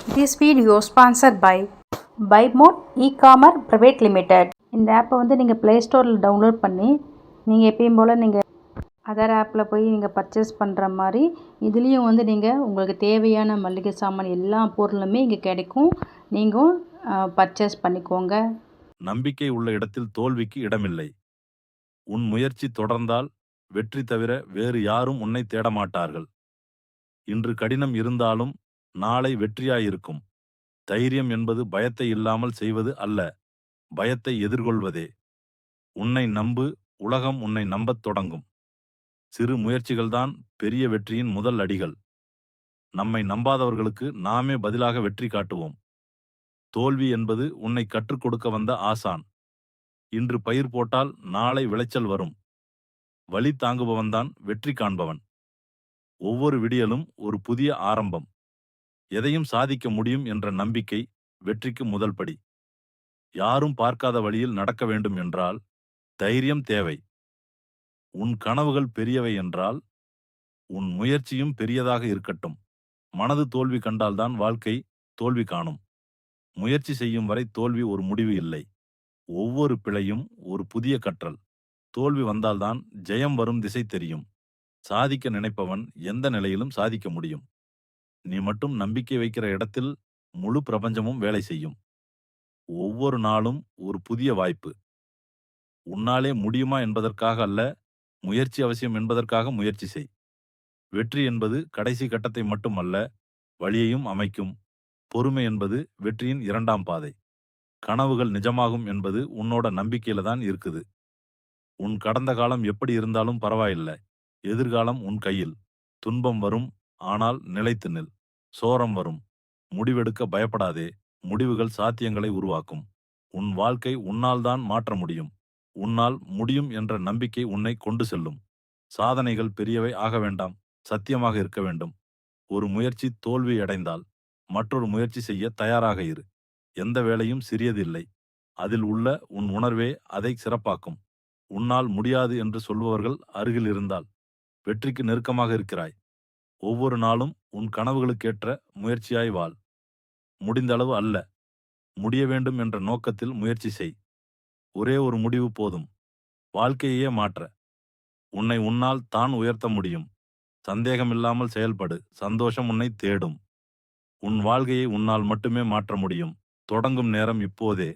This video sponsored by BuyMode E-Commerce Private Limited. இந்த ஆப்பை நீங்கள் ப்ளே ஸ்டோரில் டவுன்லோட் பண்ணி நீங்கள் எப்பயும் போல் நீங்கள் அதர் ஆப்பில் போய் நீங்கள் பர்ச்சேஸ் பண்ணுற மாதிரி இதுலேயும் நீங்கள் உங்களுக்கு தேவையான மளிகை சாமான் எல்லா பொருளுமே இங்கே கிடைக்கும். நீங்கள் பர்ச்சேஸ் பண்ணிக்கோங்க. நம்பிக்கை உள்ள இடத்தில் தோல்விக்கு இடமில்லை. உன் முயற்சி தொடர்ந்தால் வெற்றி தவிர வேறு யாரும் உன்னை தேடமாட்டார்கள். இன்று கடினம் இருந்தாலும் நாளை வெற்றியாயிருக்கும். தைரியம் என்பது பயத்தை இல்லாமல் செய்வது அல்ல, பயத்தை எதிர்கொள்வதே. உன்னை நம்பு, உலகம் உன்னை நம்பத் தொடங்கும். சிறு முயற்சிகள்தான் பெரிய வெற்றியின் முதல் அடிகள். நம்மை நம்பாதவர்களுக்கு நாமே பதிலாக வெற்றி காட்டுவோம். தோல்வி என்பது உன்னை கற்றுக் கொடுக்க வந்த ஆசான். இன்று பயிர் போட்டால் நாளை விளைச்சல் வரும். வலி தாங்குபவன்தான் வெற்றி காண்பவன். ஒவ்வொரு விடியலும் ஒரு புதிய ஆரம்பம். எதையும் சாதிக்க முடியும் என்ற நம்பிக்கை வெற்றிக்கு முதல் படி. யாரும் பார்க்காத வழியில் நடக்க வேண்டும் என்றால் தைரியம் தேவை. உன் கனவுகள் பெரியவை என்றால் உன் முயற்சியும் பெரியதாக இருக்கட்டும். மனது தோல்வி கண்டால்தான் வாழ்க்கை தோல்வி காணும். முயற்சி செய்யும் வரை தோல்வி ஒரு முடிவு இல்லை. ஒவ்வொரு பிழையும் ஒரு புதிய கற்றல். தோல்வி வந்தால்தான் ஜெயம் வரும் திசை தெரியும். சாதிக்க நினைப்பவன் எந்த நிலையிலும் சாதிக்க முடியும். நீ மட்டும் நம்பிக்கை வைக்கிற இடத்தில் முழு பிரபஞ்சமும் வேலை செய்யும். ஒவ்வொரு நாளும் ஒரு புதிய வாய்ப்பு. உன்னாலே முடியுமா என்பதற்காக அல்ல, முயற்சி அவசியம் என்பதற்காக முயற்சி செய். வெற்றி என்பது கடைசி கட்டத்தை மட்டுமல்ல, வழியையும் அமைக்கும். பொறுமை என்பது வெற்றியின் இரண்டாம் பாதை. கனவுகள் நிஜமாகும் என்பது உன்னோட நம்பிக்கையில தான் இருக்குது. உன் கடந்த காலம் எப்படி இருந்தாலும் பரவாயில்லை, எதிர்காலம் உன் கையில். துன்பம் வரும், ஆனால் நிலைத்து நில். சோரம் வரும், முடிவெடுக்க பயப்படாதே. முடிவுகள் சாத்தியங்களை உருவாக்கும். உன் வாழ்க்கை உன்னால் தான் மாற்ற முடியும். உன்னால் முடியும் என்ற நம்பிக்கை உன்னை கொண்டு செல்லும். சாதனைகள் பெரியவை ஆக வேண்டாம், சத்தியமாக இருக்க வேண்டும். ஒரு முயற்சி தோல்வி அடைந்தால் மற்றொரு முயற்சி செய்ய தயாராக இரு. எந்த வேலையும் சிறியதில்லை, அதில் உள்ள உன் உணர்வே அதை சிறப்பாக்கும். உன்னால் முடியாது என்று சொல்பவர்கள் அருகில் இருந்தால் வெற்றிக்கு நெருக்கமாக இருக்கிறாய். ஒவ்வொரு நாளும் உன் கனவுகளுக்கேற்ற முயற்சியாய் வாழ். முடிந்தளவு அல்ல, முடிய வேண்டும் என்ற நோக்கத்தில் முயற்சி செய். ஒரே ஒரு முடிவு போதும், வாழ்க்கையே மாற்ற. உன்னை உன்னால் தான் உயர்த்த முடியும். சந்தேகமில்லாமல் செயல்படு, சந்தோஷம் உன்னை தேடும். உன் வாழ்க்கையை உன்னால் மட்டுமே மாற்ற முடியும். தொடங்கும் நேரம் இப்போதே.